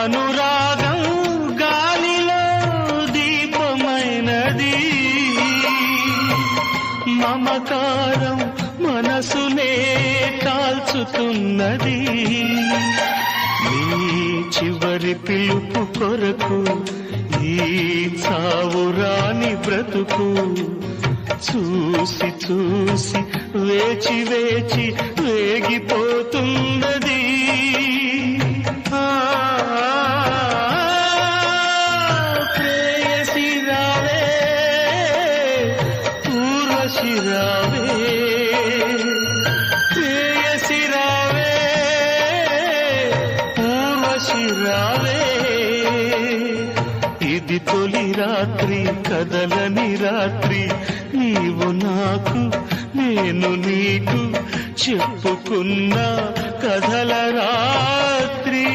అనురాగం గాలిలో దీపమైనది, మమకారం మనసునే కాల్చుతున్నది. నీ చివరి పిలుపు కొరకు ఈ చావురాని బ్రతుకు చూసి చూసి వేచి వేచి వేగిపోతున్నది. ప్రేయసి రావే, ఊర్వశి రావే, ప్రేయసి రావే, ఊర్వశి రావే. ఇది తొలి రాత్రి, కదలని రాత్రి, నీవు నాకు నేను నీకు చెప్పుకున్న కథల రాత్రి.